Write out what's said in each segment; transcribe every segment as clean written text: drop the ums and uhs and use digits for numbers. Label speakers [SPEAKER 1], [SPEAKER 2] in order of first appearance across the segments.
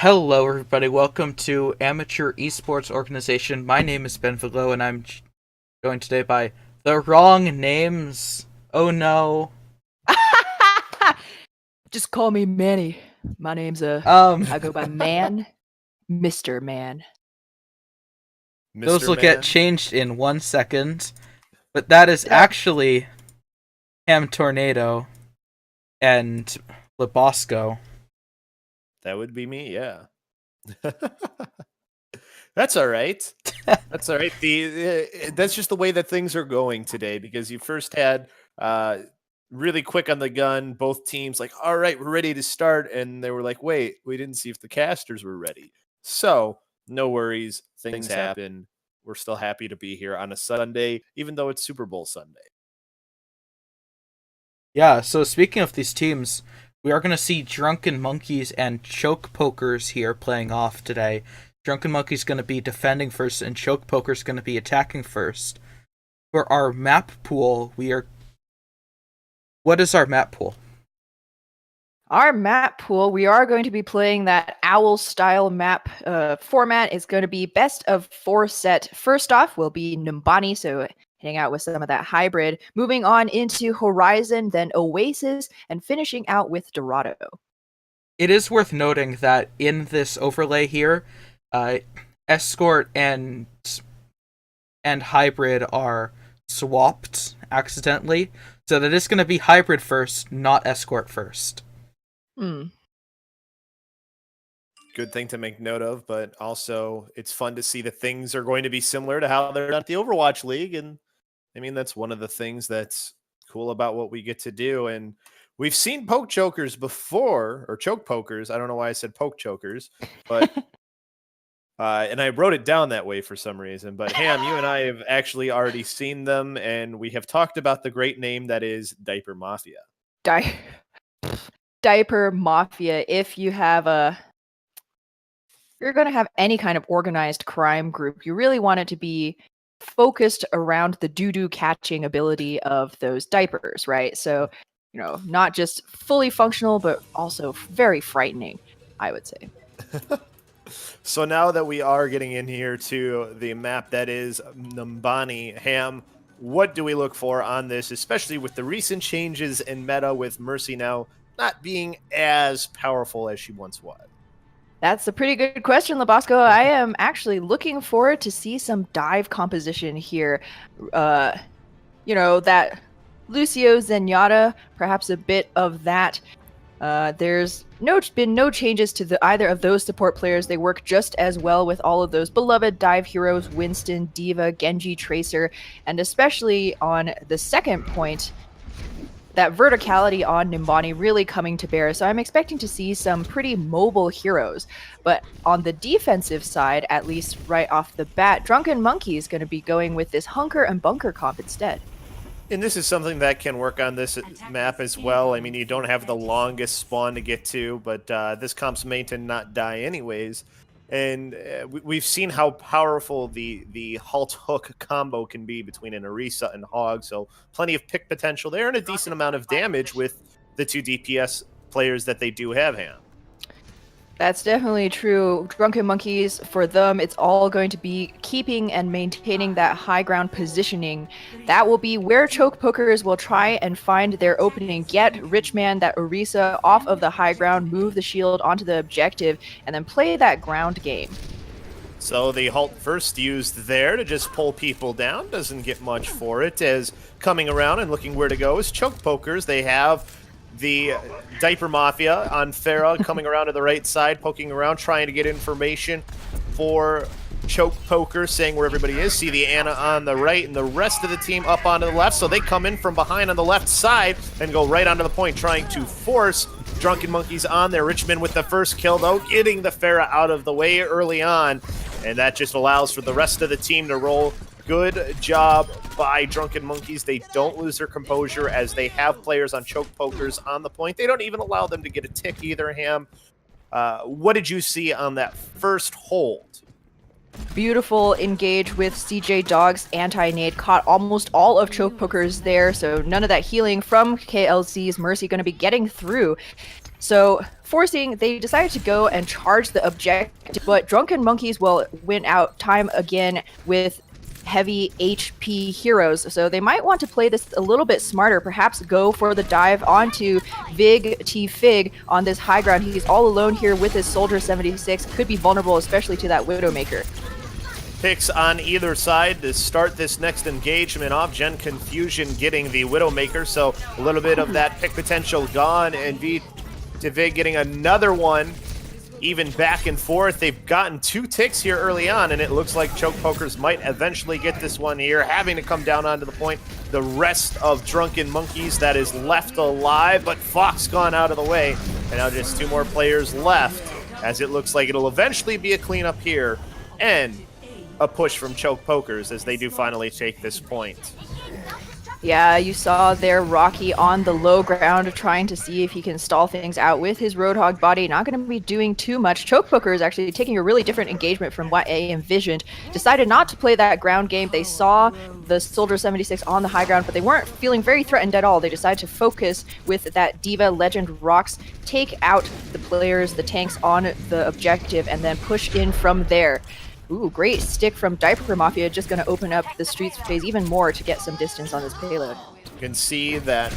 [SPEAKER 1] Hello, everybody. Welcome to Amateur Esports Organization. My name is Ben Vilo, and I'm joined today by the wrong names. Oh no.
[SPEAKER 2] Just call me Manny. My name's
[SPEAKER 1] Um,
[SPEAKER 2] I go by Man, Mr. Man.
[SPEAKER 1] those
[SPEAKER 3] Mr.
[SPEAKER 1] will
[SPEAKER 3] Man.
[SPEAKER 1] get changed in 1 second, but that is actually Ham Tornado and Lebosco.
[SPEAKER 3] That would be me, yeah. That's all right. That's all right. That's just the way that things are going today, because you first had really quick on the gun, both teams like, all right, we're ready to start. And they were like, wait, we didn't see if the casters were ready. So no worries. Things happen. We're still happy to be here on a Sunday, even though it's Super Bowl Sunday.
[SPEAKER 1] Yeah, so speaking of these teams, we are going to see Drunken Monkeys and Choke Pokers here playing off today. Drunken Monkey's going to be defending first, and Choke Poker's going to be attacking first. For our map pool, What is our map pool?
[SPEAKER 2] Our map pool, we are going to be playing that owl-style map format. It's going to be best of 4 set. First off will be Numbani, so hitting out with some of that hybrid. Moving on into Horizon, then Oasis, and finishing out with Dorado.
[SPEAKER 1] It is worth noting that in this overlay here, Escort and Hybrid are swapped accidentally, so that it's going to be Hybrid first, not Escort first.
[SPEAKER 3] Good thing to make note of, but also it's fun to see that things are going to be similar to how they're at the Overwatch League. And I mean, that's one of the things that's cool about what we get to do. And we've seen poke chokers before, or choke pokers. I don't know why I said poke chokers, but and I wrote it down that way for some reason. But Ham, you and I have actually already seen them, and we have talked about the great name that is Diaper Mafia.
[SPEAKER 2] Diaper Mafia. If you have you're going to have any kind of organized crime group, you really want it to be focused around the doo-doo catching ability of those diapers, right? So, not just fully functional, but also very frightening, I would say.
[SPEAKER 3] So now that we are getting in here to the map that is Numbani, Ham, what do we look for on this, especially with the recent changes in meta, with Mercy now not being as powerful as she once was?
[SPEAKER 2] That's a pretty good question, Lebosco. I am actually looking forward to see some dive composition here. That Lucio Zenyatta, perhaps a bit of that. There's been no changes to either of those support players. They work just as well with all of those beloved dive heroes, Winston, D.Va, Genji, Tracer, and especially on the second point, that verticality on Numbani really coming to bear. So I'm expecting to see some pretty mobile heroes. But on the defensive side, at least right off the bat, Drunken Monkey is going to be going with this hunker and bunker comp instead.
[SPEAKER 3] And this is something that can work on this map as well. I mean, you don't have the longest spawn to get to, but this comp's made to not die anyways. And we've seen how powerful the halt hook combo can be between an Orisa and Hog, so plenty of pick potential there and a decent amount of damage with the 2 DPS players that they do have, Ham.
[SPEAKER 2] That's definitely true. Drunken Monkeys, for them, it's all going to be keeping and maintaining that high ground positioning. That will be where Choke Pokers will try and find their opening. Get Richman, that Orisa, off of the high ground, move the shield onto the objective, and then play that ground game.
[SPEAKER 3] So the halt first used there to just pull people down. Doesn't get much for it, as coming around and looking where to go is Choke Pokers. They have the Diaper Mafia on Farah coming around to the right side, poking around, trying to get information for Choke Poker, saying where everybody is. See the Ana on the right and the rest of the team up onto the left. So they come in from behind on the left side and go right onto the point, trying to force Drunken Monkeys on there. Richmond with the first kill, though, getting the Farah out of the way early on. And that just allows for the rest of the team to roll. Good job by Drunken Monkeys. They don't lose their composure as they have players on Choke Pokers on the point. They don't even allow them to get a tick either, Ham. What did you see on that first hold?
[SPEAKER 2] Beautiful engage with CJ Dog's anti-nade. Caught almost all of Choke Pokers there, so none of that healing from KLC's Mercy going to be getting through. So forcing, they decided to go and charge the objective, but Drunken Monkeys will win out time again with heavy HP heroes. So they might want to play this a little bit smarter, perhaps go for the dive onto Vig T Fig on this high ground. He's all alone here with his Soldier 76, could be vulnerable especially to that Widowmaker.
[SPEAKER 3] Picks on either side to start this next engagement off. Gen Confusion getting the Widowmaker, so a little bit of that pick potential gone, and V to Vig getting another one. Even back and forth. They've gotten 2 ticks here early on, and it looks like Choke Pokers might eventually get this one here, having to come down onto the point. The rest of Drunken Monkeys that is left alive, but Fox gone out of the way, and now just 2 more players left, as it looks like it'll eventually be a cleanup here, and a push from Choke Pokers as they do finally take this point.
[SPEAKER 2] Yeah, you saw there Rocky on the low ground trying to see if he can stall things out with his Roadhog body. Not going to be doing too much. Choke Poker is actually taking a really different engagement from what A envisioned. Decided not to play that ground game. They saw the Soldier 76 on the high ground, but they weren't feeling very threatened at all. They decided to focus with that Diva Legend Rocks, take out the players, the tanks on the objective, and then push in from there. Ooh, great stick from Diaper Mafia, just going to open up the streets phase even more to get some distance on this payload.
[SPEAKER 3] You can see that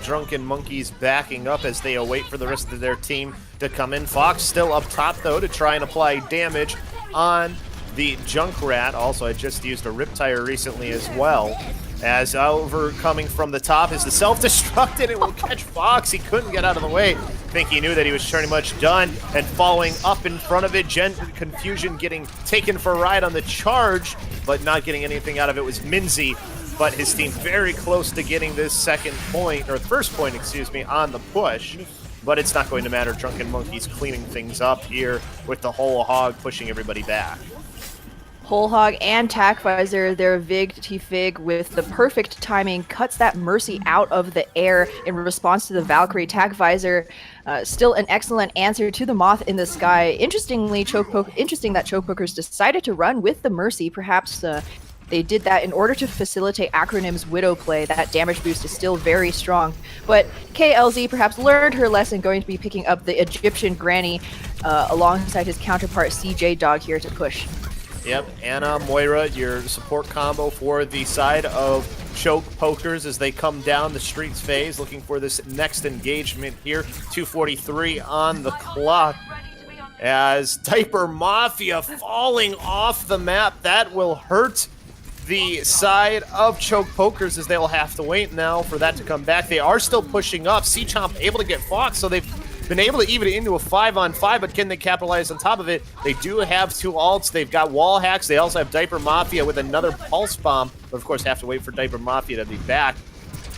[SPEAKER 3] Drunken Monkeys backing up as they await for the rest of their team to come in. Fox still up top, though, to try and apply damage on the Junkrat. Also, I just used a Riptire recently as well. As overcoming from the top is the self-destruct, and it will catch Fox. He couldn't get out of the way. I think he knew that he was pretty much done, and following up in front of it, Gen Confusion getting taken for a ride on the charge, but not getting anything out of it was Minzy. But his team very close to getting this second point, or first point, excuse me, on the push. But it's not going to matter. Drunken Monkeys cleaning things up here with the whole hog pushing everybody back.
[SPEAKER 2] Whole Hog and Tac Visor, their Vig T-Fig with the perfect timing, cuts that Mercy out of the air in response to the Valkyrie. Tac Visor, still an excellent answer to the Moth in the sky. Interestingly, interesting that Choke Pokers decided to run with the Mercy. Perhaps they did that in order to facilitate Acronym's Widow play. That damage boost is still very strong. But KLZ perhaps learned her lesson, going to be picking up the Egyptian Granny alongside his counterpart CJ Dog here to push.
[SPEAKER 3] Yep, Anna, Moira, your support combo for the side of Choke Pokers as they come down the streets phase, looking for this next engagement here. 2:43 on the clock. As Diaper Mafia falling off the map, that will hurt the side of Choke Pokers as they will have to wait now for that to come back. They are still pushing up. C-Chomp able to get Fox, so they've been able to even it into a 5-on-5, but can they capitalize on top of it? They do have 2 ults. They've got wall hacks. They also have Diaper Mafia with another pulse bomb, but of course have to wait for Diaper Mafia to be back.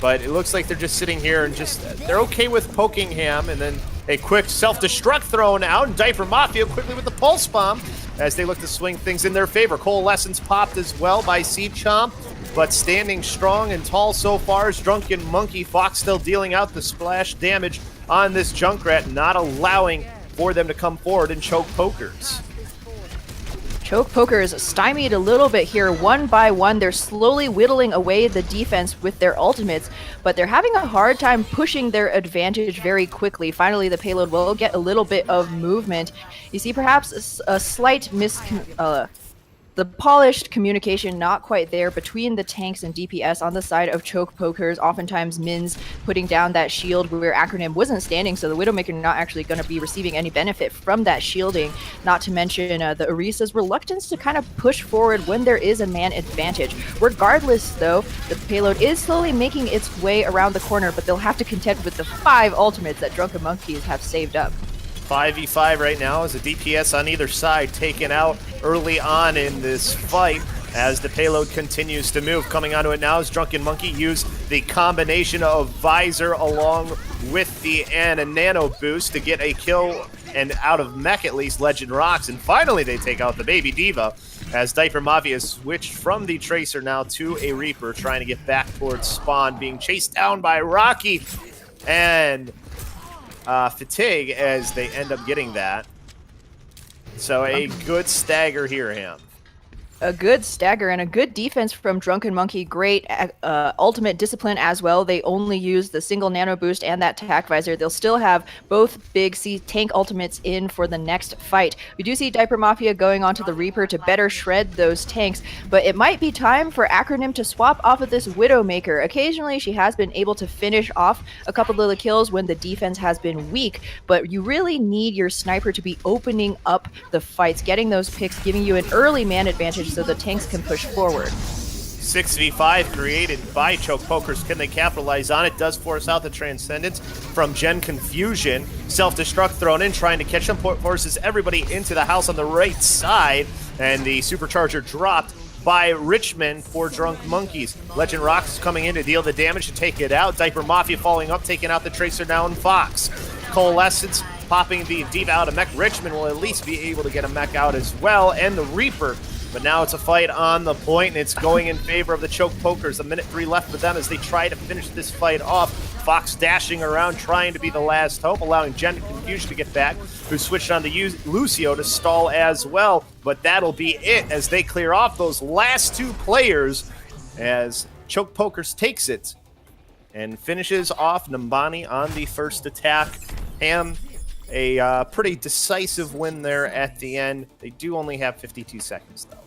[SPEAKER 3] But it looks like they're just sitting here and they're okay with poking him, and then a quick self-destruct thrown out, and Diaper Mafia quickly with the pulse bomb as they look to swing things in their favor. Coalescence popped as well by C-Chomp, but standing strong and tall so far is Drunken Monkey. Fox still dealing out the splash damage on this Junkrat, not allowing for them to come forward and Choke Pokers.
[SPEAKER 2] Choke Pokers stymied a little bit here, one by one. They're slowly whittling away the defense with their ultimates, but they're having a hard time pushing their advantage very quickly. Finally, the payload will get a little bit of movement. You see perhaps a slight the polished communication not quite there between the tanks and DPS on the side of Choke Pokers. Oftentimes Min's putting down that shield where Acronym wasn't standing, so the Widowmaker not actually going to be receiving any benefit from that shielding. Not to mention the Orisa's reluctance to kind of push forward when there is a man advantage. Regardless though, the payload is slowly making its way around the corner, but they'll have to contend with the 5 ultimates that Drunken Monkeys have saved up.
[SPEAKER 3] 5v5 right now as the DPS on either side taken out early on in this fight as the payload continues to move. Coming onto it now is Drunken Monkey. Use the combination of Visor along with the Nano boost to get a kill, and out of mech at least, Legend Rocks. And finally they take out the Baby Diva as Diaper Mafia switched from the Tracer now to a Reaper, trying to get back towards spawn, being chased down by Rocky and Fatigue as they end up getting that. So a good stagger here, him.
[SPEAKER 2] A good stagger and a good defense from Drunken Monkey. Great ultimate discipline as well. They only use the single nano boost and that tack visor. They'll still have both big C tank ultimates in for the next fight. We do see Diaper Mafia going onto the Reaper to better shred those tanks, but it might be time for Acronym to swap off of this Widowmaker. Occasionally, she has been able to finish off a couple of the kills when the defense has been weak, but you really need your sniper to be opening up the fights, getting those picks, giving you an early man advantage so the tanks can push forward.
[SPEAKER 3] 6v5 created by Choke Pokers. Can they capitalize on it? Does force out the Transcendence from Gen Confusion. Self-destruct thrown in, trying to catch them. Forces everybody into the house on the right side. And the Supercharger dropped by Richmond for Drunk Monkeys. Legend Rocks coming in to deal the damage to take it out. Diaper Mafia falling up, taking out the Tracer now in Fox. Coalescence popping the Diva out of mech. Richmond will at least be able to get a mech out as well. And the Reaper. But now it's a fight on the point, and it's going in favor of the Choke Pokers. 1:03 left for them as they try to finish this fight off. Fox dashing around, trying to be the last hope, allowing Gen Confusion to get back, who switched on to Lucio to stall as well. But that'll be it as they clear off those last two players as Choke Pokers takes it and finishes off Nambani on the first attack. Ham, a pretty decisive win there at the end. They do only have 52 seconds, though.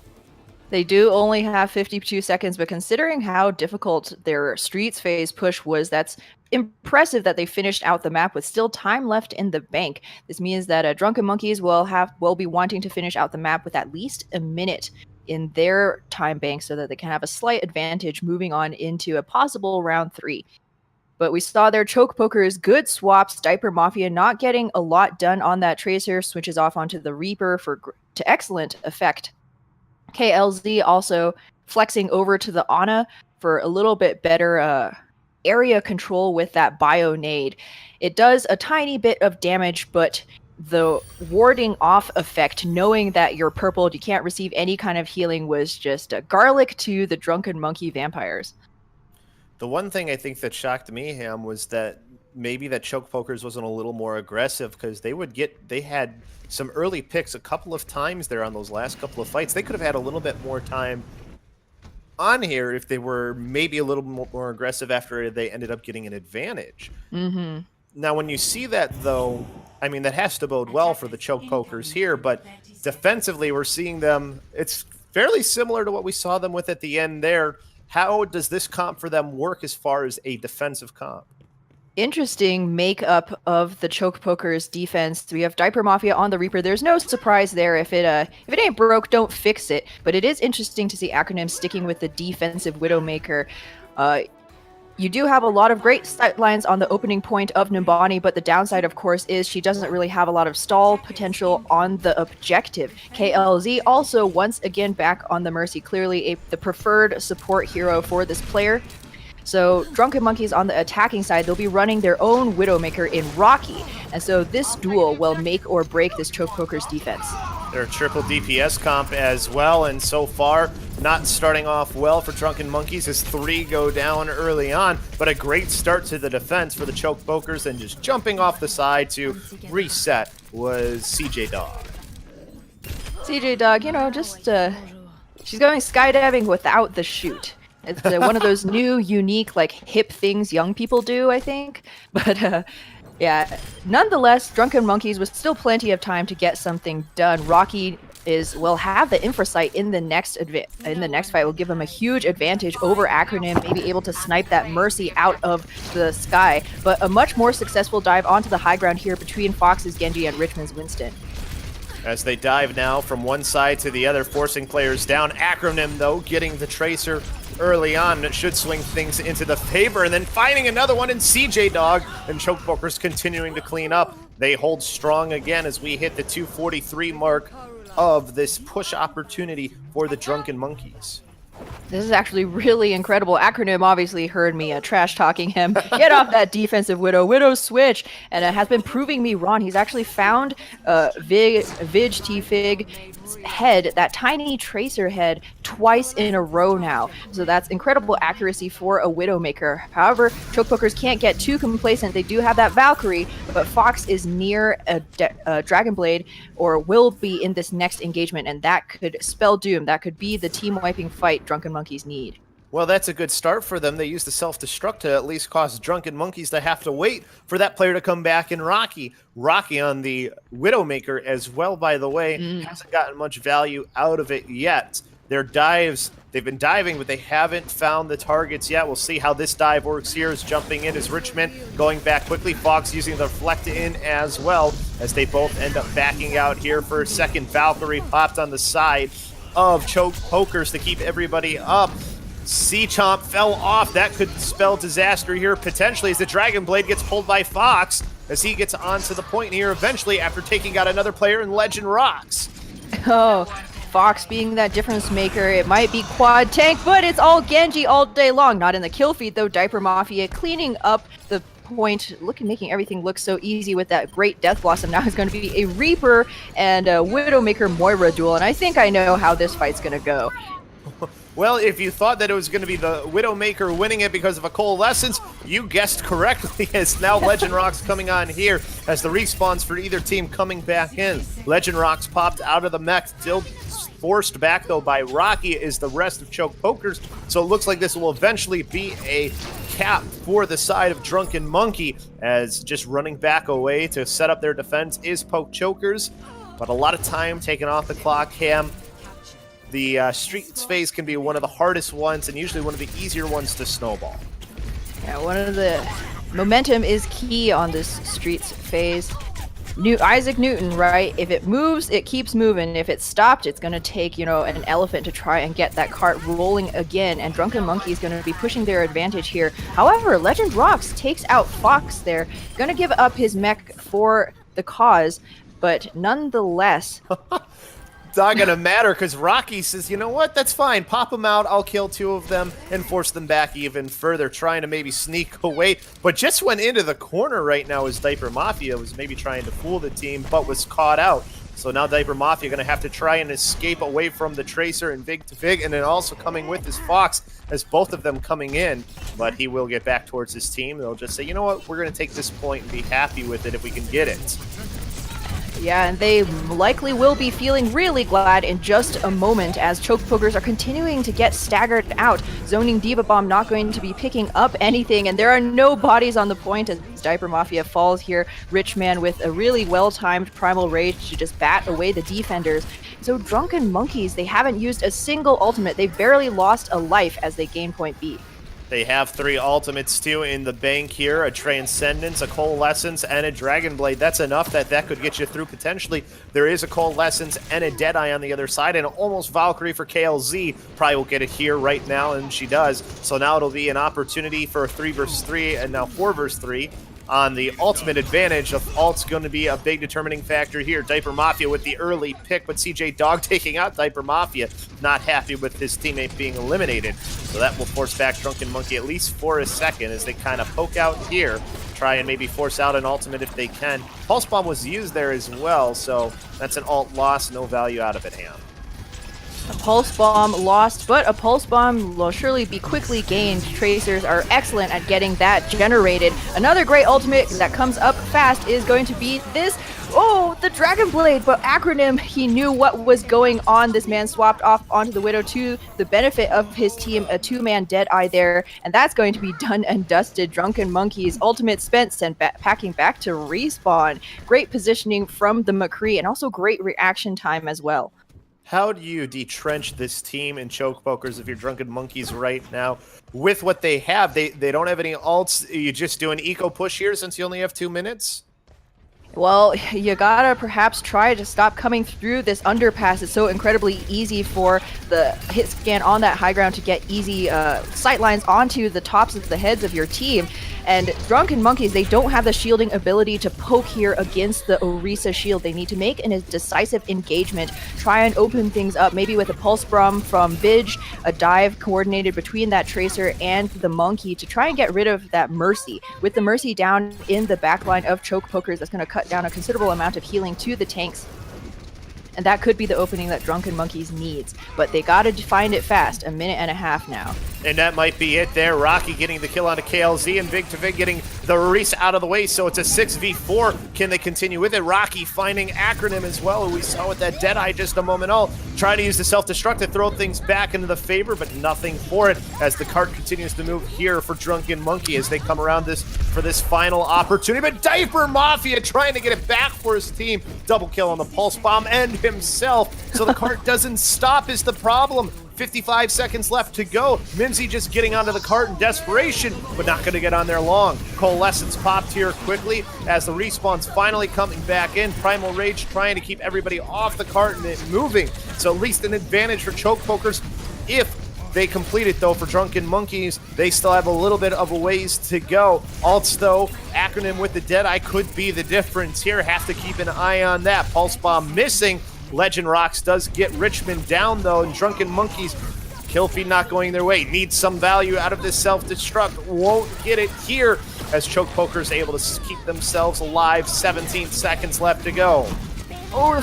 [SPEAKER 2] They do only have 52 seconds, but considering how difficult their Streets phase push was, that's impressive that they finished out the map with still time left in the bank. This means that Drunken Monkeys will be wanting to finish out the map with at least a minute in their time bank so that they can have a slight advantage moving on into a possible round 3. But we saw their Choke Pokers, good swaps. Diaper Mafia not getting a lot done on that Tracer, switches off onto the Reaper to excellent effect. KLZ also flexing over to the Ana for a little bit better area control with that Bio Nade. It does a tiny bit of damage, but the warding off effect, knowing that you're purpled, you can't receive any kind of healing, was just a garlic to the Drunken Monkey vampires.
[SPEAKER 3] The one thing I think that shocked me, Ham, was that maybe that Choke Pokers wasn't a little more aggressive, because they had some early picks a couple of times there on those last couple of fights. They could have had a little bit more time on here if they were maybe a little more aggressive after they ended up getting an advantage.
[SPEAKER 2] Mm-hmm.
[SPEAKER 3] Now, when you see that, though, I mean, that has to bode well for the Choke Pokers here, but defensively, we're seeing them, it's fairly similar to what we saw them with at the end there. How does this comp for them work as far as a defensive comp?
[SPEAKER 2] Interesting makeup of the Choke Pokers defense. We have Diaper Mafia on the Reaper. There's no surprise there. If it ain't broke, don't fix it. But it is interesting to see Acronym sticking with the defensive Widowmaker. You do have a lot of great sight lines on the opening point of Numbani, but the downside, of course, is she doesn't really have a lot of stall potential on the objective. KLZ also once again back on the Mercy, clearly the preferred support hero for this player. So Drunken Monkeys on the attacking side, they'll be running their own Widowmaker in Rocky. And so this duel will make or break this Choke Pokers defense.
[SPEAKER 3] They're a triple DPS comp as well, and so far not starting off well for Drunken Monkeys as 3 go down early on, but a great start to the defense for the Choke Pokers, and just jumping off the side to reset was CJ Dog.
[SPEAKER 2] CJ Dog, she's going skydiving without the chute. It's one of those new, unique, hip things young people do, I think. But yeah, nonetheless, Drunken Monkeys with still plenty of time to get something done. Rocky will have the infrasight in the next fight. Will give him a huge advantage over Acronym, maybe able to snipe that Mercy out of the sky. But a much more successful dive onto the high ground here between Fox's Genji and Richmond's Winston.
[SPEAKER 3] As they dive now from one side to the other, forcing players down. Acronym, though, getting the Tracer early on. It should swing things into the favor, and then finding another one in CJ Dog, and Choke Pokers continuing to clean up. They hold strong again as we hit the 243 mark of this push opportunity for the Drunken Monkeys.
[SPEAKER 2] This is actually really incredible. Acronym obviously heard me trash talking him. Get off that defensive Widow switch, and it has been proving me wrong. He's actually found Vig T-Fig's head, that tiny Tracer head, twice in a row now. So that's incredible accuracy for a Widowmaker. However, Chokepokers can't get too complacent. They do have that Valkyrie, but Fox is near a Dragon Blade, or will be in this next engagement, and that could spell doom. That could be the team-wiping fight Drunken Monkeys need.
[SPEAKER 3] Well, that's a good start for them. They used the self-destruct to at least cause Drunken Monkeys to have to wait for that player to come back. And Rocky on the Widowmaker as well, by the way, hasn't gotten much value out of it yet. Their dives, they've been diving, but they haven't found the targets yet. We'll see how this dive works here. Is jumping in as Richmond going back quickly. Fox using the reflect in as well, as they both end up backing out here for a second. Valkyrie popped on the side of Chokepokers to keep everybody up. C-Chomp fell off. That could spell disaster here potentially, as the Dragon Blade gets pulled by Fox as he gets onto the point here eventually after taking out another player in Legend Rocks.
[SPEAKER 2] Oh, Fox being that difference maker. It might be quad tank, but it's all Genji all day long. Not in the kill feed though. Diaper Mafia cleaning up the point, making everything look so easy with that great Death Blossom. Now it's going to be a Reaper and a Widowmaker Moira duel, and I think I know how this fight's going to go.
[SPEAKER 3] Well, if you thought that it was going to be the Widowmaker winning it because of a Coalescence, you guessed correctly, as now Legend Rocks coming on here as the respawns for either team coming back in. Legend Rocks popped out of the mech, still forced back though by Rocky is the rest of Chokepokers, so it looks like this will eventually be a cap for the side of Drunken Monkey, as just running back away to set up their defense is Pokechokers, but a lot of time taken off the clock. Cam, the Streets phase can be one of the hardest ones and usually one of the easier ones to snowball.
[SPEAKER 2] Yeah, one of the momentum is key on this Streets phase. Isaac Newton, right? If it moves, it keeps moving. If it's stopped, it's going to take, an elephant to try and get that cart rolling again. And Drunken Monkey is going to be pushing their advantage here. However, Legend Rocks takes out Fox there. Going to give up his mech for the cause, but nonetheless...
[SPEAKER 3] It's not going to matter, because Rocky says, you know what, that's fine. Pop them out, I'll kill two of them and force them back even further, trying to maybe sneak away. But just went into the corner right now as Diaper Mafia was maybe trying to fool the team, but was caught out. So now Diaper Mafia going to have to try and escape away from the Tracer and Vig to Vig, and then also coming with his Fox as both of them coming in. But he will get back towards his team. They'll just say, you know what, we're going to take this point and be happy with it if we can get it.
[SPEAKER 2] Yeah, and they likely will be feeling really glad in just a moment, as Chokepokers are continuing to get staggered out. Zoning Diva Bomb not going to be picking up anything, and there are no bodies on the point as Diaper Mafia falls here. Richman with a really well-timed Primal Rage to just bat away the defenders. So Drunken Monkeys, they haven't used a single ultimate. They've barely lost a life as they gain point B.
[SPEAKER 3] They have 3 ultimates too in the bank here, a Transcendence, a Coalescence, and a Dragon Blade. That's enough that could get you through potentially. There is a Coalescence and a Deadeye on the other side, and almost Valkyrie for KLZ. Probably will get it here right now, and she does. So now it'll be an opportunity for a 3 versus 3, and now 4 versus 3. On the ultimate advantage of ult's going to be a big determining factor here. Diaper Mafia with the early pick, but CJ Dog taking out Diaper Mafia. Not happy with his teammate being eliminated. So that will force back Drunken Monkey at least for a second as they kind of poke out here. Try and maybe force out an ultimate if they can. Pulse Bomb was used there as well, so that's an alt loss, no value out of it, Ham.
[SPEAKER 2] A Pulse Bomb lost, but a Pulse Bomb will surely be quickly gained. Tracers are excellent at getting that generated. Another great ultimate that comes up fast is going to be this. Oh, the Dragon Blade, but Acronym, he knew what was going on. This man swapped off onto the Widow to the benefit of his team, a 2-man Deadeye there, and that's going to be done and dusted. Drunken Monkeys, ultimate spent, sent packing back to respawn. Great positioning from the McCree, and also great reaction time as well.
[SPEAKER 3] How do you detrench this team in Chokepokers if you're Drunken Monkeys right now? With what they have, they don't have any ults. You just do an eco push here since you only have 2 minutes?
[SPEAKER 2] Well, you gotta perhaps try to stop coming through this underpass. It's so incredibly easy for the hit scan on that high ground to get easy sight lines onto the tops of the heads of your team. And Drunken Monkeys, they don't have the shielding ability to poke here against the Orisa shield. They need to make a decisive engagement, try and open things up, maybe with a Pulse Bomb from Vidge, a dive coordinated between that Tracer and the Monkey to try and get rid of that Mercy. With the Mercy down in the backline of Chokepokers, that's going to cut down a considerable amount of healing to the tanks. and that could be the opening that Drunken Monkeys needs. But they gotta find it fast, a minute and a half now.
[SPEAKER 3] And that might be it there. Rocky getting the kill onto KLZ and Big to Vig getting the Reese out of the way. So it's a 6v4. Can they continue with it? Rocky finding Acronym as well, who we saw with that Deadeye just a moment ago. Trying to use the self-destruct to throw things back into the favor, but nothing for it as the cart continues to move here for Drunken Monkey as they come around for this final opportunity. But Diaper Mafia trying to get it back for his team. Double kill on the Pulse Bomb and himself. So the cart doesn't stop is the problem. 55 seconds left to go. Mimsy just getting onto the cart in desperation, but not going to get on there long. Coalescence popped here quickly as the respawn's finally coming back in. Primal Rage trying to keep everybody off the cart and it moving. So at least an advantage for Choke Pokers if they complete it, though. For Drunken Monkeys, they still have a little bit of a ways to go. Alts, though, Acronym with the Deadeye could be the difference here. Have to keep an eye on that. Pulse Bomb missing. Legend Rocks does get Richmond down, though, and Drunken Monkeys, kill feed not going their way. Need some value out of this self-destruct. Won't get it here as Choke Poker is able to keep themselves alive. 17 seconds left to go.
[SPEAKER 2] Oh,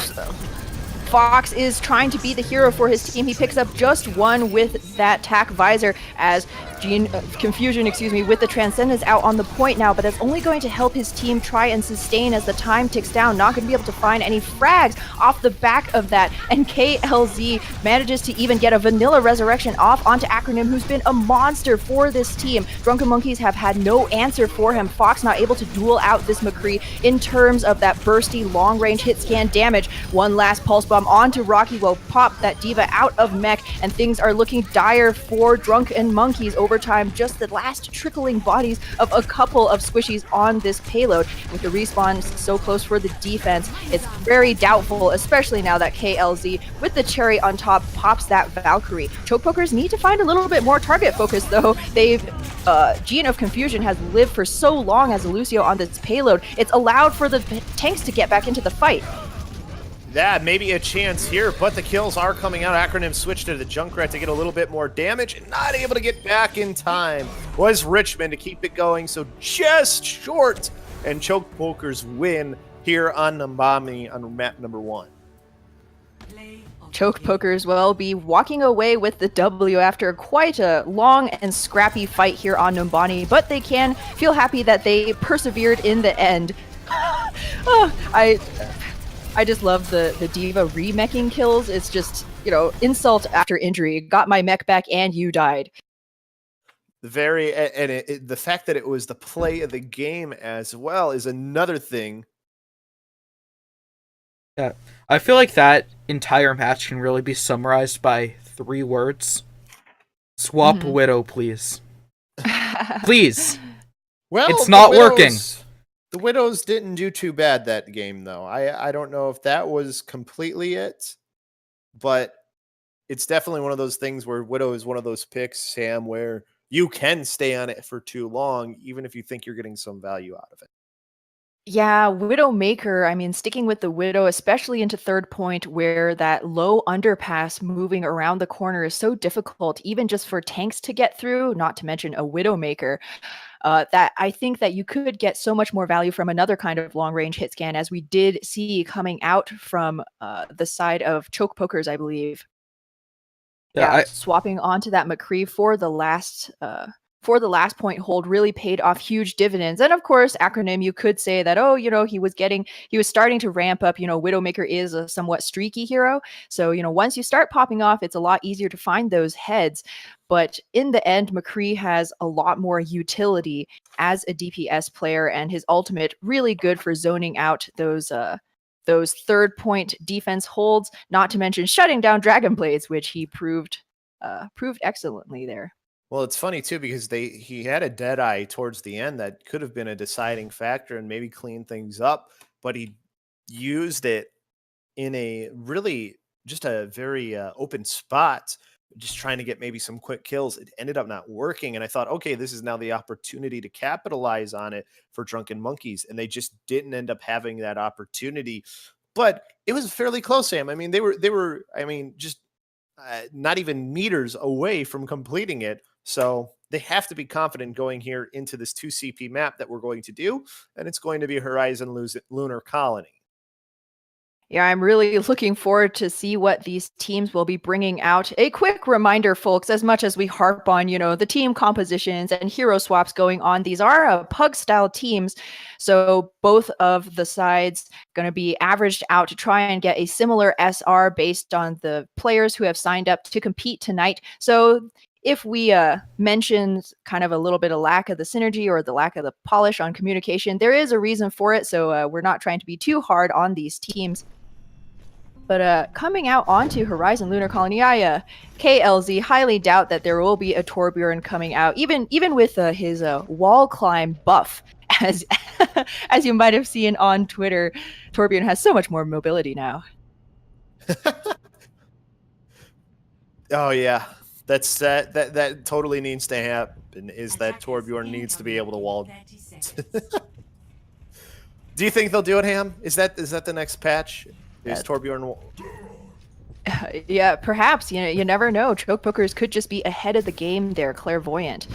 [SPEAKER 2] Fox is trying to be the hero for his team. He picks up just one with that tack visor as Confusion, with the Transcendence out on the point now, but that's only going to help his team try and sustain as the time ticks down. Not going to be able to find any frags off the back of that, and KLZ manages to even get a vanilla resurrection off onto Acronym, who's been a monster for this team. Drunken Monkeys have had no answer for him. Fox not able to duel out this McCree in terms of that bursty long-range hit scan damage. One last Pulse Bomb onto Rocky will pop that Diva out of mech, and things are looking dire for Drunken Monkeys. Over time, just the last trickling bodies of a couple of squishies on this payload. With the respawn so close for the defense, it's very doubtful, especially now that KLZ with the cherry on top pops that Valkyrie. Choke Pokers need to find a little bit more target focus, though. They've Gene of Confusion has lived for so long as a Lucio on this payload. It's allowed for the tanks to get back into the fight.
[SPEAKER 3] That maybe a chance here, but the kills are coming out. Acronym switched to the Junkrat to get a little bit more damage, and not able to get back in time was Richmond to keep it going, so just short. And Choke Pokers win here on Nambami on map number 1.
[SPEAKER 2] Choke Pokers will be walking away with the W after quite a long and scrappy fight here on Numbani, but they can feel happy that they persevered in the end. I just love the Diva remeching kills. It's just, insult after injury. Got my mech back and you died.
[SPEAKER 3] The fact that it was the play of the game as well is another thing.
[SPEAKER 1] Yeah, I feel like that entire match can really be summarized by 3 words. Swap Widow, please. Please.
[SPEAKER 3] Well,
[SPEAKER 1] it's not working.
[SPEAKER 3] The Widows didn't do too bad that game, though. I don't know if that was completely it, but it's definitely one of those things where Widow is one of those picks, Sam, where you can stay on it for too long, even if you think you're getting some value out of it.
[SPEAKER 2] Yeah, Widowmaker, sticking with the Widow, especially into third point where that low underpass moving around the corner is so difficult, even just for tanks to get through, not to mention a Widowmaker. That I think that you could get so much more value from another kind of long-range hit scan, as we did see coming out from the side of Choke Pokers, I believe. Yeah, swapping onto that McCree for the last point hold really paid off huge dividends. And of course, Acronym, you could say that, he was starting to ramp up. Widowmaker is a somewhat streaky hero. So, once you start popping off, it's a lot easier to find those heads. But in the end, McCree has a lot more utility as a DPS player, and his ultimate really good for zoning out those third point defense holds, not to mention shutting down Dragon Blades, which he proved excellently there.
[SPEAKER 3] Well, it's funny too because he had a Deadeye towards the end that could have been a deciding factor and maybe clean things up, but he used it in a really just a very open spot, just trying to get maybe some quick kills. It ended up not working, and I thought, okay, this is now the opportunity to capitalize on it for Drunken Monkeys, and they just didn't end up having that opportunity. But it was fairly close, Sam. They were just not even meters away from completing it. So they have to be confident going here into this 2 CP map that we're going to do, and it's going to be Horizon Lunar Colony.
[SPEAKER 2] Yeah, I'm really looking forward to see what these teams will be bringing out. A quick reminder, folks, as much as we harp on, the team compositions and hero swaps going on, these are pug-style teams. So both of the sides going to be averaged out to try and get a similar SR based on the players who have signed up to compete tonight. So if we mention kind of a little bit of lack of the synergy or the lack of the polish on communication, there is a reason for it. So we're not trying to be too hard on these teams. But coming out onto Horizon Lunar Colony, I KLZ highly doubt that there will be a Torbjorn coming out, even with his wall climb buff. As as you might have seen on Twitter, Torbjorn has so much more mobility now.
[SPEAKER 3] Oh yeah, that totally needs to happen. Is that Torbjorn needs to be able to wall? Do you think they'll do it, Ham? Is that the next patch? Is Torbjorn?
[SPEAKER 2] Yeah, perhaps. You never know. Choke pokers could just be ahead of the game there, clairvoyant.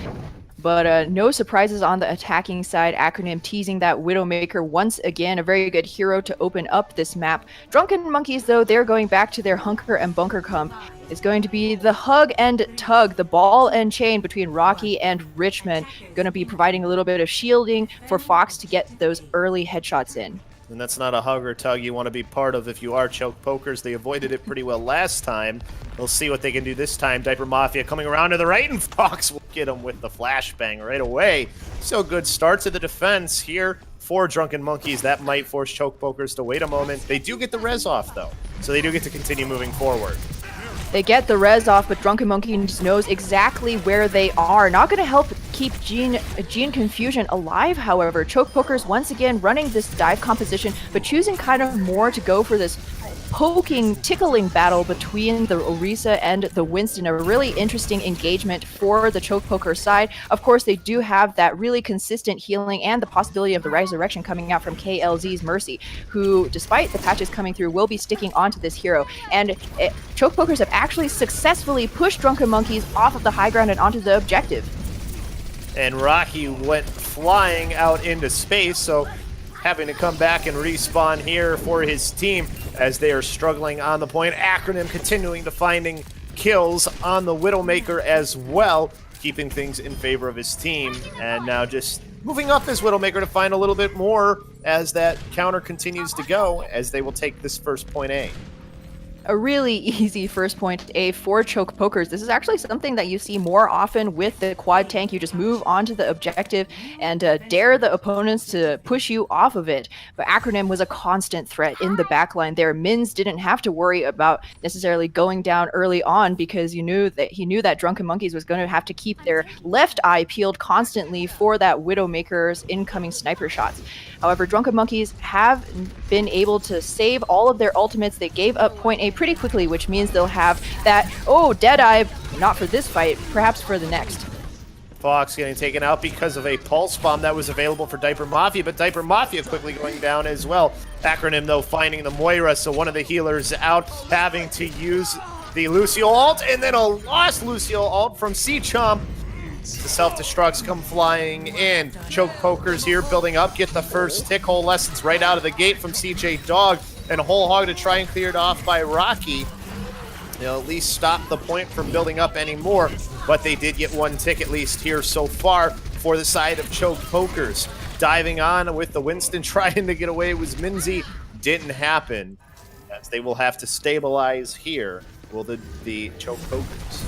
[SPEAKER 2] But no surprises on the attacking side. Acronym teasing that Widowmaker once again, a very good hero to open up this map. Drunken Monkeys, though, they're going back to their hunker and bunker comp. It's going to be the hug and tug, the ball and chain between Rocky and Richmond. Going to be providing a little bit of shielding for Fox to get those early headshots in.
[SPEAKER 3] And that's not a hug or tug you want to be part of if you are Choke Pokers. They avoided it pretty well last time. We'll see what they can do this time. Diaper Mafia coming around to the right, and Fox will get him with the flashbang right away. So good start to the defense here for Drunken Monkeys. That might force Choke Pokers to wait a moment. They do get the res off, though, so they do get to continue moving forward.
[SPEAKER 2] They get the res off, but Drunken Monkeys knows exactly where they are. Not going to help keep Gene Confusion alive, however. Choke Pokers once again running this dive composition, but choosing kind of more to go for this poking, tickling battle between the Orisa and the Winston. A really interesting engagement for the Choke Poker side. Of course, they do have that really consistent healing and the possibility of the resurrection coming out from KLZ's Mercy, who, despite the patches coming through, will be sticking onto this hero. And Choke Pokers have actually successfully pushed Drunken Monkeys off of the high ground and onto the objective.
[SPEAKER 3] And Rocky went flying out into space, so having to come back and respawn here for his team as they are struggling on the point. Acronym continuing to finding kills on the Widowmaker as well, keeping things in favor of his team. And now just moving up his Widowmaker to find a little bit more as that counter continues to go, as they will take this first point A.
[SPEAKER 2] A really easy first point A for Choke Pokers. This is actually something that you see more often with the quad tank. You just move onto the objective and dare the opponents to push you off of it. But Acronym was a constant threat in the backline there. Mins didn't have to worry about necessarily going down early on because he knew that Drunken Monkeys was going to have to keep their left eye peeled constantly for that Widowmaker's incoming sniper shots. However, Drunken Monkeys have been able to save all of their ultimates. They gave up point A pretty quickly, which means they'll have that, Deadeye, not for this fight, perhaps for the next.
[SPEAKER 3] Fox getting taken out because of a pulse bomb that was available for Diaper Mafia, but Diaper Mafia quickly going down as well. Acronym, though, finding the Moira, so one of the healers out, having to use the Lucio ult, and then a lost Lucio ult from C-Chomp. The self-destructs come flying in. Choke Pokers here building up, get the first tick hole lessons right out of the gate from CJ Dog, and Whole Hog to try and clear it off by Rocky. They'll at least stop the point from building up anymore, but they did get one tick at least here so far for the side of Choke Pokers. Diving on with the Winston trying to get away was Minzy. Didn't happen, as they will have to stabilize here. Will the Choke Pokers.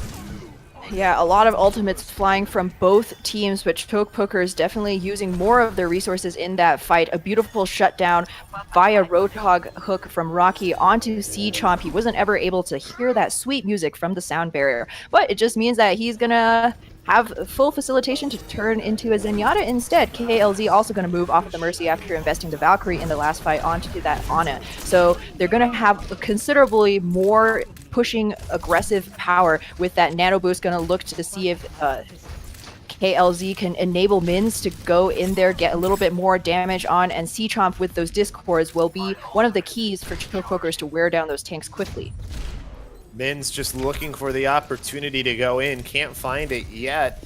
[SPEAKER 2] Yeah, a lot of ultimates flying from both teams, but Choke Pokers definitely using more of their resources in that fight. A beautiful shutdown via Roadhog hook from Rocky onto C-Chomp. He wasn't ever able to hear that sweet music from the sound barrier, but it just means that he's gonna have full facilitation to turn into a Zenyatta instead. KLZ also going to move off of the Mercy after investing the Valkyrie in the last fight onto that Ana. So they're going to have considerably more pushing aggressive power with that nano boost. Going to look to see if KLZ can enable Mins to go in there, get a little bit more damage on, and C-Chomp with those discords will be one of the keys for Choke Pokers to wear down those tanks quickly.
[SPEAKER 3] Min's just looking for the opportunity to go in. Can't find it yet.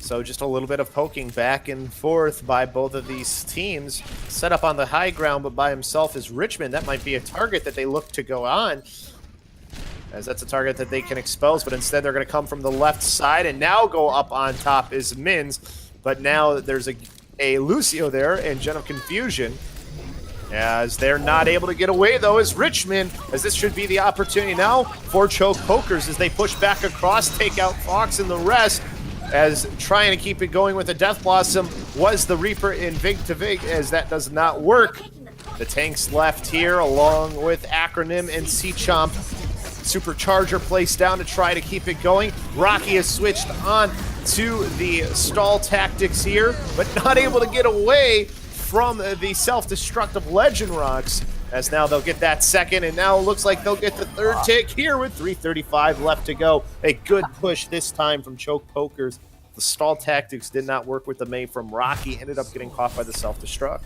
[SPEAKER 3] So just a little bit of poking back and forth by both of these teams. Set up on the high ground, but by himself is Richmond. That might be a target that they look to go on, as that's a target that they can expose, but instead they're going to come from the left side, and now go up on top is Mins. But now there's a Lucio there, and Gen of Confusion. As they're not able to get away, though, is Richmond, as this should be the opportunity now for Choke Pokers as they push back across, take out Fox and the rest, as trying to keep it going with the Death Blossom was the Reaper in Vig to Vig, as that does not work. The tanks left here, along with Acronym and C-Chomp. Supercharger placed down to try to keep it going. Rocky has switched on to the stall tactics here, but not able to get away from the self-destructive Legend Rocks, as now they'll get that second, and now it looks like they'll get the third tick here with 3:35 left to go. A good push this time from Choke Pokers. The stall tactics did not work with the May from Rocky, ended up getting caught by the self-destruct.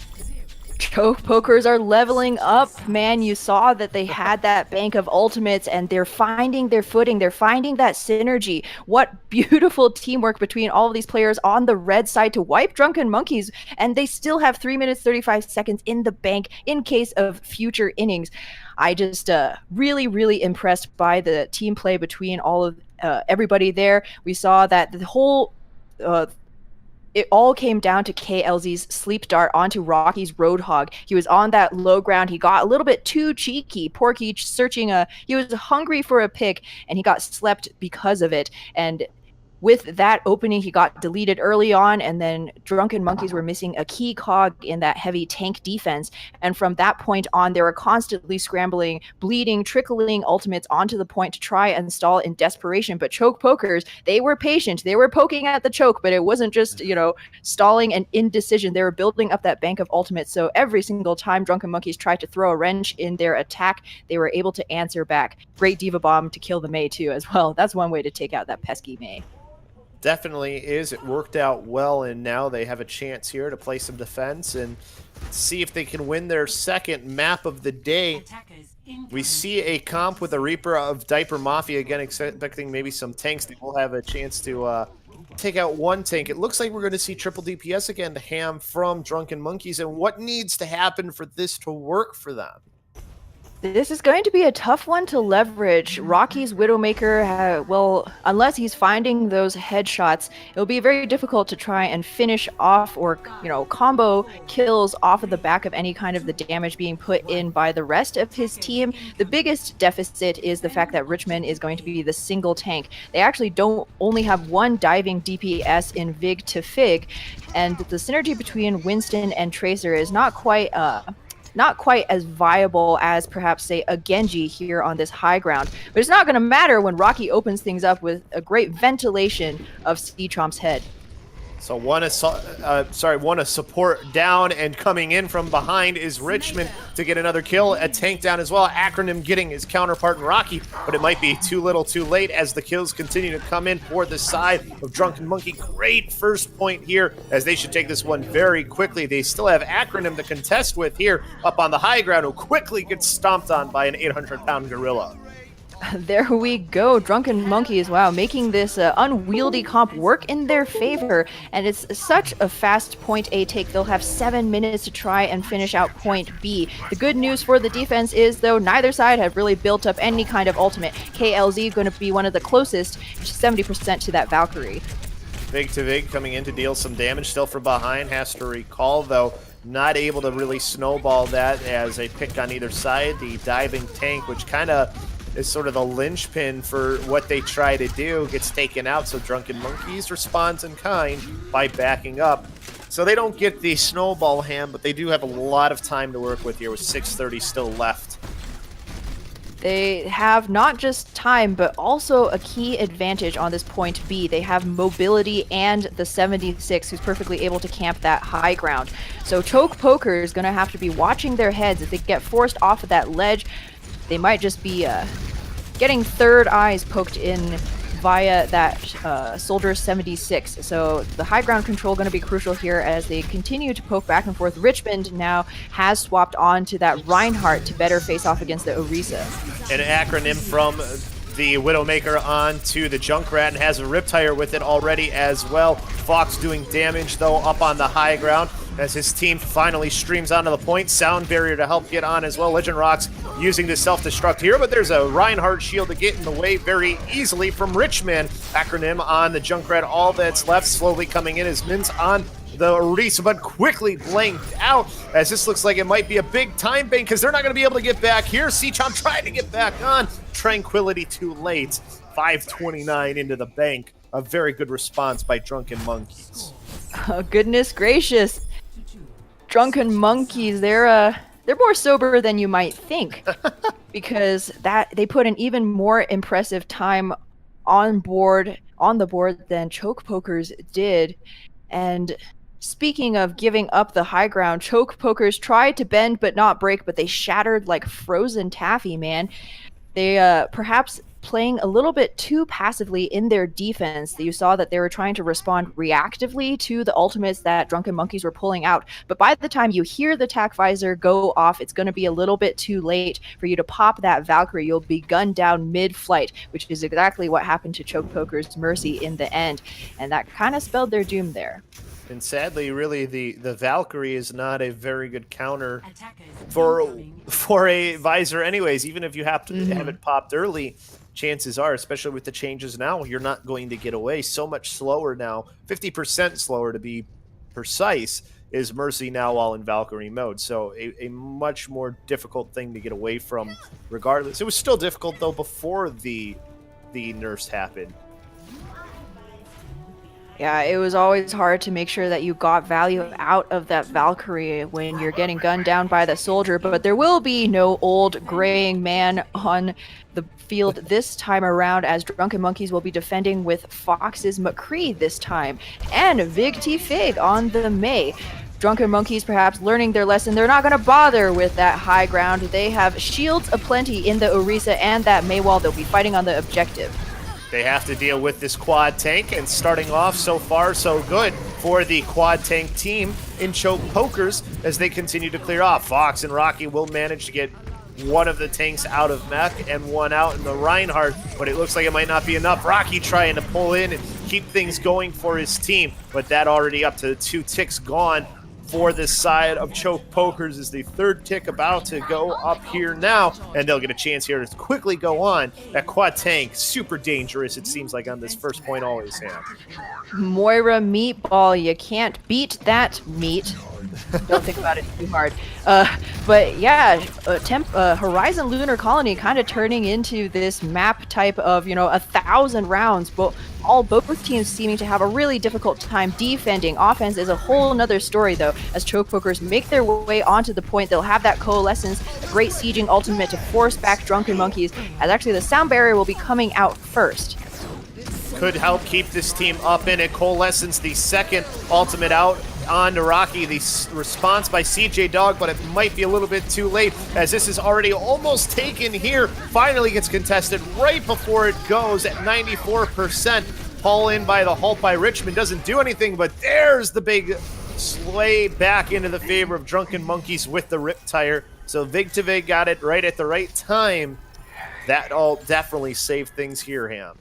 [SPEAKER 2] Choke Pokers are leveling up, man. You saw that they had that bank of ultimates, and they're finding their footing. They're finding that synergy. What beautiful teamwork between all of these players on the red side to wipe Drunken Monkeys, and they still have 3 minutes 35 seconds in the bank in case of future innings. I just really impressed by the team play between all of everybody there. We saw that the whole it all came down to KLZ's sleep dart onto Rocky's Roadhog. He was on that low ground. He got a little bit too cheeky. Porky searching he was hungry for a pick, and he got slept because of it. And with that opening, he got deleted early on, and then Drunken Monkeys were missing a key cog in that heavy tank defense. And from that point on, they were constantly scrambling, bleeding, trickling ultimates onto the point to try and stall in desperation. But Choke Pokers, they were patient. They were poking at the choke, but it wasn't just, stalling and indecision. They were building up that bank of ultimates. So every single time Drunken Monkeys tried to throw a wrench in their attack, they were able to answer back. Great Diva Bomb to kill the Mei too as well. That's one way to take out that pesky Mei.
[SPEAKER 3] Definitely is. It worked out well, and now they have a chance here to play some defense and see if they can win their second map of the day. We see a comp with a Reaper of Diaper Mafia, again expecting maybe some tanks. They will have a chance to take out one tank. It looks like we're going to see triple DPS again to Ham from Drunken Monkeys, and what needs to happen for this to work for them?
[SPEAKER 2] This is going to be a tough one to leverage. Rocky's Widowmaker, well, unless he's finding those headshots, it'll be very difficult to try and finish off or, combo kills off of the back of any kind of the damage being put in by the rest of his team. The biggest deficit is the fact that Richmond is going to be the single tank. They actually don't only have one diving DPS in Vig to Fig, and the synergy between Winston and Tracer is not quite as viable as perhaps, say, a Genji here on this high ground. But it's not going to matter when Rocky opens things up with a great ventilation of C-Chomp's head.
[SPEAKER 3] So one support down, and coming in from behind is Richmond to get another kill. A tank down as well. Acronym getting his counterpart in Rocky, but it might be too little too late as the kills continue to come in for the side of Drunken Monkey. Great first point here, as they should take this one very quickly. They still have Acronym to contest with here up on the high ground, who quickly gets stomped on by an 800-pound gorilla.
[SPEAKER 2] There we go. Drunken Monkeys, wow, making this unwieldy comp work in their favor. And it's such a fast point A take. They'll have 7 minutes to try and finish out point B. The good news for the defense is, though, neither side have really built up any kind of ultimate. KLZ going to be one of the closest, 70% to that Valkyrie.
[SPEAKER 3] Vig to Vig coming in to deal some damage. Still from behind. Has to recall, though. Not able to really snowball that as a pick on either side. The diving tank, which kind of is sort of the linchpin for what they try to do, gets taken out. So Drunken Monkeys responds in kind by backing up. So they don't get the snowball hand, but they do have a lot of time to work with here with 6:30 still left.
[SPEAKER 2] They have not just time, but also a key advantage on this point B. They have mobility and the 76, who's perfectly able to camp that high ground. So Choke Poker is going to have to be watching their heads. If they get forced off of that ledge, they might just be getting third eyes poked in via that Soldier 76. So the high ground control going to be crucial here as they continue to poke back and forth. Richmond now has swapped on to that Reinhardt to better face off against the Orisa.
[SPEAKER 3] An Acronym from the Widowmaker onto the Junkrat and has a Riptire with it already as well. Fox doing damage, though, up on the high ground as his team finally streams onto the point. Sound Barrier to help get on as well. Legend Rocks using the self-destruct here, but there's a Reinhardt shield to get in the way very easily from Richmond. Acronym on the Junkrat, all that's left, slowly coming in as Min's on the Orisa, but quickly blanked out as this looks like it might be a big time bank because they're not going to be able to get back here. C-Chomp trying to get back on. Tranquility too late. 529 into the bank. A very good response by Drunken Monkeys.
[SPEAKER 2] Oh, goodness gracious. Drunken Monkeys, they're more sober than you might think because that they put an even more impressive time on the board than Choke Pokers did. And speaking of giving up the high ground, Choke Pokers tried to bend but not break, but they shattered like frozen taffy, man. They perhaps playing a little bit too passively in their defense. You saw that they were trying to respond reactively to the ultimates that Drunken Monkeys were pulling out. But by the time you hear the tac visor go off, it's going to be a little bit too late for you to pop that Valkyrie. You'll be gunned down mid-flight, which is exactly what happened to Choke Poker's Mercy in the end. And that kind of spelled their doom there.
[SPEAKER 3] And sadly, really, the Valkyrie is not a very good counter for a visor anyways. Even if you have to have it popped early, chances are, especially with the changes now, you're not going to get away. So much slower now, 50% slower to be precise, is Mercy now while in Valkyrie mode. So a much more difficult thing to get away from regardless. It was still difficult, though, before the nerfs happened.
[SPEAKER 2] Yeah, it was always hard to make sure that you got value out of that Valkyrie when you're getting gunned down by the soldier, but there will be no old graying man on the field this time around as Drunken Monkeys will be defending with Fox's McCree this time, and Vig T Fig on the Mei. Drunken Monkeys perhaps learning their lesson. They're not going to bother with that high ground. They have shields aplenty in the Orisa and that Mei wall. They'll be fighting on the objective.
[SPEAKER 3] They have to deal with this quad tank, and starting off so far so good for the quad tank team in Choke Pokers as they continue to clear off. Fox and Rocky will manage to get one of the tanks out of mech and one out in the Reinhardt, but it looks like it might not be enough. Rocky trying to pull in and keep things going for his team, but that already up to 2 ticks gone for this side of Choke Pokers is the 3rd tick about to go up here now, and they'll get a chance here to quickly go on. That quad tank, super dangerous, it seems like, on this first point always, Sam.
[SPEAKER 2] Moira Meatball, you can't beat that meat. Don't think about it too hard. But yeah, Horizon Lunar Colony kind of turning into this map type of, 1,000 rounds, but both teams seeming to have a really difficult time defending. Offense is a whole nother story, though, as Choke Pokers make their way onto the point. They'll have that Coalescence, a great sieging ultimate to force back Drunken Monkeys, as actually the Sound Barrier will be coming out first.
[SPEAKER 3] Could help keep this team up in it. Coalescence, the 2nd ultimate out on to Rocky. The response by CJ Dog, but it might be a little bit too late as this is already almost taken here. Finally gets contested right before it goes at 94%. Pull in by the halt by Richmond doesn't do anything, but there's the big slay back into the favor of Drunken Monkeys with the Riptire. So Vig to Vig got it right at the right time. That all definitely saved things here, Ham.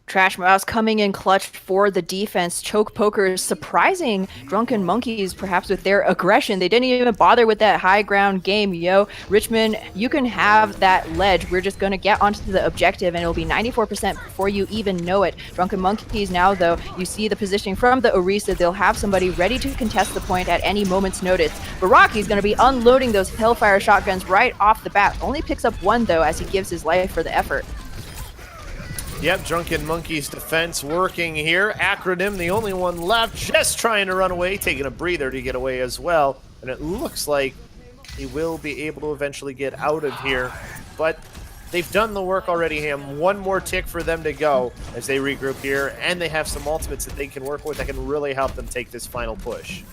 [SPEAKER 2] Trash Mouse coming in clutch for the defense. Choke Pokers surprising Drunken Monkeys perhaps with their aggression. They didn't even bother with that high ground game, yo. Richmond, you can have that ledge. We're just going to get onto the objective and it'll be 94% before you even know it. Drunken Monkeys now, though, you see the positioning from the Orisa. They'll have somebody ready to contest the point at any moment's notice. But Rocky's going to be unloading those Hellfire shotguns right off the bat. Only picks up one, though, as he gives his life for the effort.
[SPEAKER 3] Yep, Drunken Monkeys defense working here. Acronym, the only one left, just trying to run away, taking a breather to get away as well. And it looks like he will be able to eventually get out of here. But they've done the work already, Ham. One more tick for them to go as they regroup here. And they have some ultimates that they can work with that can really help them take this final push.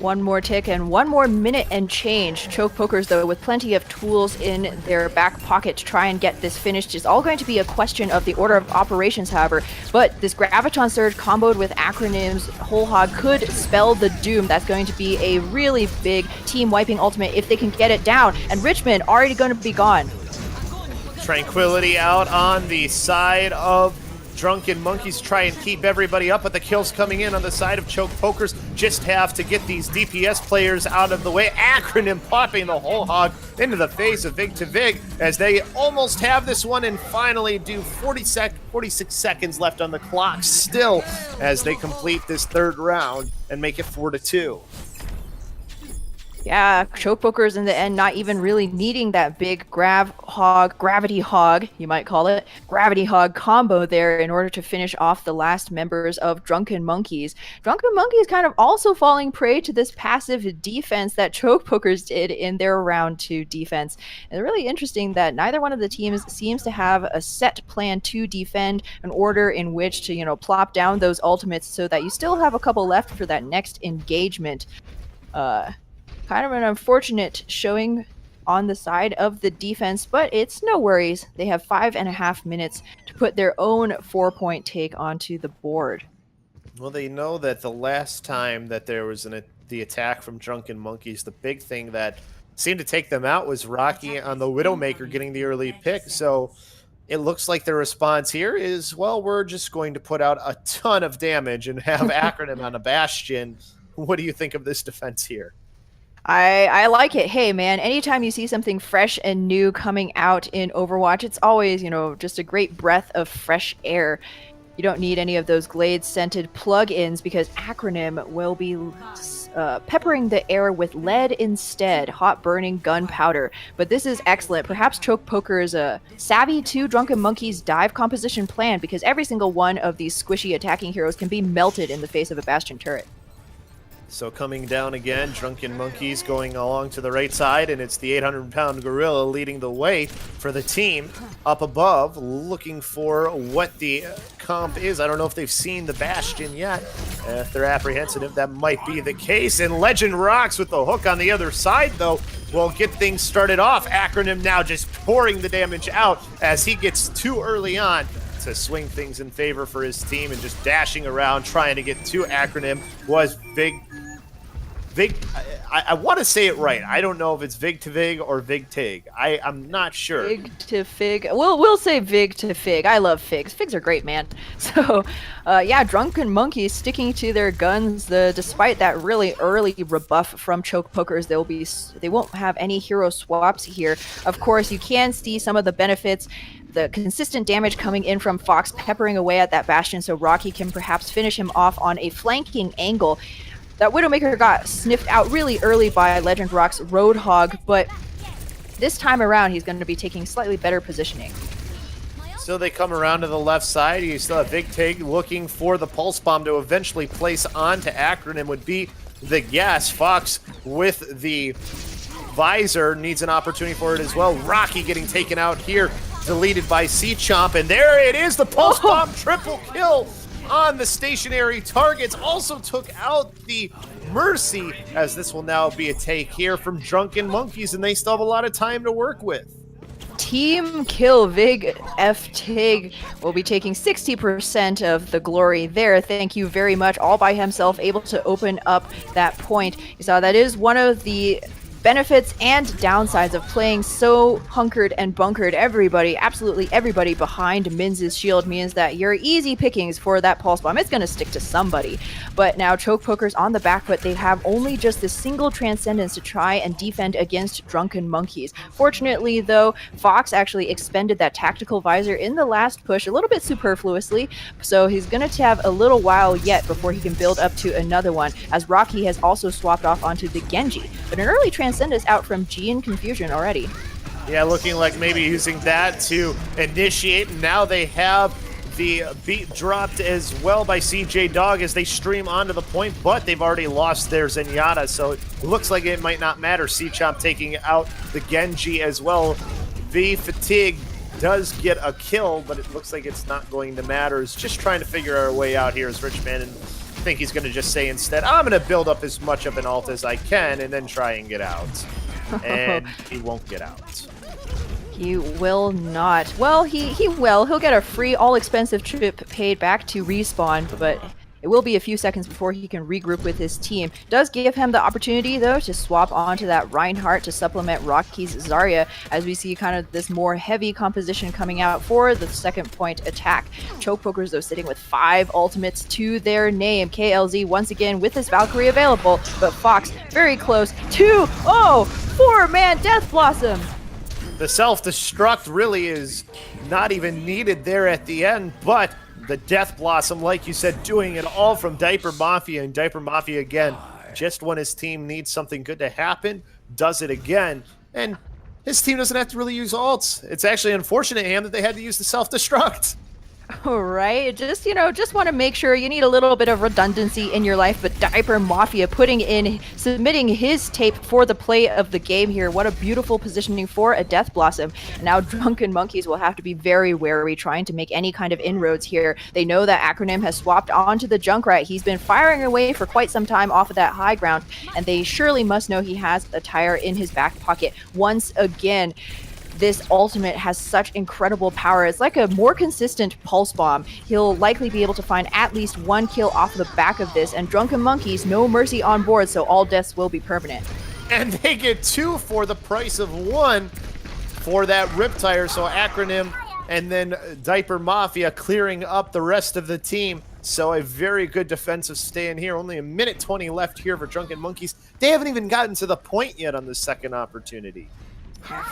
[SPEAKER 2] One more tick and 1 more minute and change. Choke Pokers, though, with plenty of tools in their back pocket to try and get this finished, is all going to be a question of the order of operations, however. But this Graviton Surge comboed with Acronym's Whole Hog could spell the doom. That's going to be a really big team wiping ultimate if they can get it down. And Richmond already going to be gone.
[SPEAKER 3] Tranquility out on the side of Drunken Monkeys, try and keep everybody up, but the kills coming in on the side of Choke Pokers. Just have to get these DPS players out of the way. Acronym popping the whole hog into the face of Vig to Vig as they almost have this one and finally do 46 seconds left on the clock still as they complete this third round and make it 4-2.
[SPEAKER 2] Yeah, Choke Pokers in the end not even really needing that big gravity hog, you might call it, gravity hog combo there in order to finish off the last members of Drunken Monkeys. Drunken Monkeys kind of also falling prey to this passive defense that Choke Pokers did in their round 2 defense. And it's really interesting that neither one of the teams seems to have a set plan to defend, an order in which to, plop down those ultimates so that you still have a couple left for that next engagement. Kind of an unfortunate showing on the side of the defense, but it's no worries. They have 5.5 minutes to put their own 4-point take onto the board.
[SPEAKER 3] Well, they know that the last time that there was the attack from Drunken Monkeys, the big thing that seemed to take them out was Rocky on the Widowmaker getting the early pick. So it looks like the response here is, well, we're just going to put out a ton of damage and have Acronym on a Bastion. What do you think of this defense here?
[SPEAKER 2] I like it. Hey, man, anytime you see something fresh and new coming out in Overwatch, it's always, just a great breath of fresh air. You don't need any of those Glade-scented plug-ins because Acronym will be peppering the air with lead instead, hot-burning gunpowder. But this is excellent. Perhaps Choke Poker is savvy to Drunken Monkey's dive composition plan because every single one of these squishy attacking heroes can be melted in the face of a Bastion turret.
[SPEAKER 3] So coming down again, Drunken Monkeys going along to the right side, and it's the 800-pound gorilla leading the way for the team up above, looking for what the comp is. I don't know if they've seen the Bastion yet. If they're apprehensive, that might be the case. And Legend Rocks with the hook on the other side, though, will get things started off. Acronym now just pouring the damage out as he gets too early on to swing things in favor for his team and just dashing around trying to get to Acronym was Vig. I want to say it right. I don't know if it's Vig to Vig or Vig Tig. I'm not sure.
[SPEAKER 2] Vig to Fig. We'll say Vig to Fig. I love figs. Figs are great, man. So, yeah, Drunken Monkeys sticking to their guns. Despite that really early rebuff from Choke Pokers, they won't have any hero swaps here. Of course, you can see some of the benefits. The consistent damage coming in from Fox peppering away at that Bastion so Rocky can perhaps finish him off on a flanking angle. That Widowmaker got sniffed out really early by Legend Rock's Roadhog, but this time around he's going to be taking slightly better positioning.
[SPEAKER 3] So they come around to the left side. You still have Vig Tig looking for the Pulse Bomb to eventually place onto Acronym would be the guess. Fox with the visor needs an opportunity for it as well. Rocky getting taken out here, deleted by C-Chomp, and there it is, the Pulse Bomb triple kill on the stationary targets. Also took out the Mercy, as this will now be a take here from Drunken Monkeys, and they still have a lot of time to work with.
[SPEAKER 2] Team kill. Vig F. Tig will be taking 60% of the glory there. Thank you very much. All by himself, able to open up that point. You saw that is one of the benefits and downsides of playing so hunkered and bunkered. Absolutely everybody behind Minz's shield means that you're easy pickings for that Pulse Bomb. It's going to stick to somebody. But now Choke Pokers on the back foot, they have only just this single Transcendence to try and defend against Drunken Monkeys. Fortunately, though, Fox actually expended that tactical visor in the last push a little bit superfluously, so he's going to have a little while yet before he can build up to another one, as Rocky has also swapped off onto the Genji. But an early Transcendence out from G in Confusion already.
[SPEAKER 3] Yeah, looking like maybe using that to initiate. Now they have the beat dropped as well by CJ Dog as they stream onto the point, but they've already lost their Zenyatta, so it looks like it might not matter. C-Chomp taking out the Genji as well. The Fatigue does get a kill, but it looks like it's not going to matter. It's just trying to figure our way out here as Richman, and I think he's going to just say instead, I'm going to build up as much of an ult as I can and then try and get out. And he won't get out.
[SPEAKER 2] He will not. Well, he will. He'll get a free all-expensive trip paid back to Respawn, but It will be a few seconds before he can regroup with his team. Does give him the opportunity, though, to swap onto that Reinhardt to supplement Rocky's Zarya, as we see kind of this more heavy composition coming out for the second point attack. Choke Pokers, though, sitting with 5 ultimates to their name. KLZ once again with his Valkyrie available, but Fox very close to, 4-man Death Blossom.
[SPEAKER 3] The self-destruct really is not even needed there at the end, but the Death Blossom, like you said, doing it all from Diaper Mafia, and Diaper Mafia again, just when his team needs something good to happen, does it again, and his team doesn't have to really use ults. It's actually unfortunate, Ham, that they had to use the self-destruct.
[SPEAKER 2] All right, just want to make sure you need a little bit of redundancy in your life, but Diaper Mafia submitting his tape for the play of the game here. What a beautiful positioning for a Death Blossom. And now Drunken Monkeys will have to be very wary trying to make any kind of inroads here. They know that Acronym has swapped onto the Junkrat. He's been firing away for quite some time off of that high ground, and they surely must know he has a tire in his back pocket. Once again, this ultimate has such incredible power. It's like a more consistent pulse bomb. He'll likely be able to find at least 1 kill off the back of this, and Drunken Monkeys, no mercy on board, so all deaths will be permanent.
[SPEAKER 3] And they get 2 for the price of 1 for that Riptire, so Acronym and then Diaper Mafia clearing up the rest of the team. So a very good defensive stand here. Only a minute 20 left here for Drunken Monkeys. They haven't even gotten to the point yet on the second opportunity.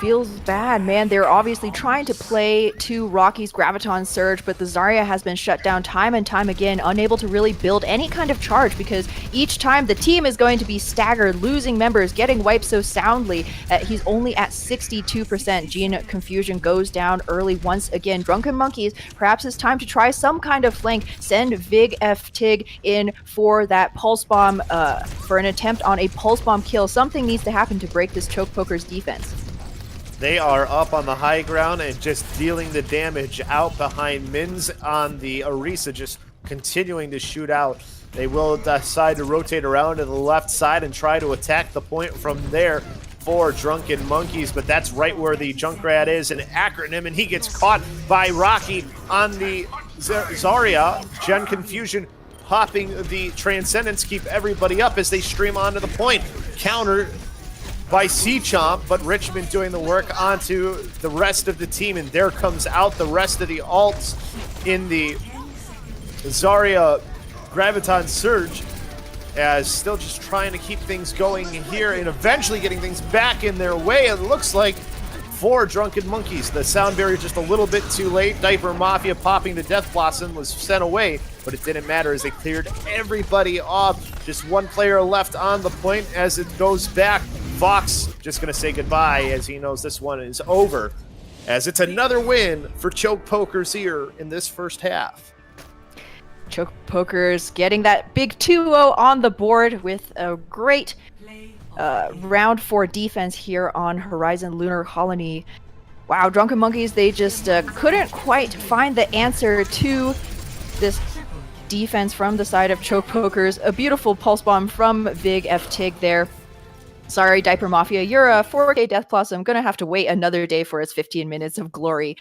[SPEAKER 2] Feels bad, man. They're obviously trying to play to Rocky's Graviton Surge, but the Zarya has been shut down time and time again, unable to really build any kind of charge, because each time the team is going to be staggered, losing members, getting wiped so soundly that he's only at 62%. Gene Confusion goes down early once again. Drunken Monkeys, perhaps it's time to try some kind of flank. Send Vig F Tig in for that Pulse Bomb, for an attempt on a Pulse Bomb kill. Something needs to happen to break this Choke Poker's defense.
[SPEAKER 3] They are up on the high ground and just dealing the damage out behind Mins on the Orisa, just continuing to shoot out. They will decide to rotate around to the left side and try to attack the point from there for Drunken Monkeys, but that's right where the Junkrat is, an Acronym, and he gets caught by Rocky on the Zarya. Gen Confusion hopping the Transcendence, keep everybody up as they stream onto the point. Counter by C-Chomp, but Richmond doing the work onto the rest of the team, and there comes out the rest of the alts in the Zarya Graviton Surge, as still just trying to keep things going here and eventually getting things back in their way. It looks like for Drunken Monkeys, the sound barrier just a little bit too late. Diaper Mafia popping the Death Blossom was sent away, but it didn't matter as they cleared everybody off. Just one player left on the point as it goes back. Fox just going to say goodbye as he knows this one is over, as it's another win for Choke Pokers here in this first half.
[SPEAKER 2] Choke Pokers getting that big 2-0 on the board with a great round 4 defense here on Horizon Lunar Colony. Wow, Drunken Monkeys, they just couldn't quite find the answer to this defense from the side of Choke Pokers. A beautiful pulse bomb from Vig F Tig there. Sorry, Diaper Mafia, you're a 4K Death Blossom. Gonna have to wait another day for its 15 minutes of glory.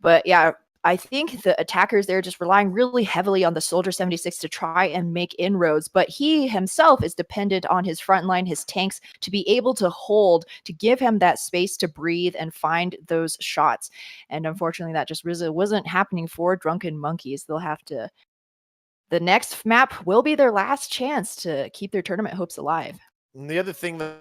[SPEAKER 2] But yeah, I think the attackers there just relying really heavily on the Soldier 76 to try and make inroads, but he himself is dependent on his front line, his tanks, to be able to hold, to give him that space to breathe and find those shots. And unfortunately, that just wasn't happening for Drunken Monkeys. They'll have to... The next map will be their last chance to keep their tournament hopes alive.
[SPEAKER 3] And the other thing that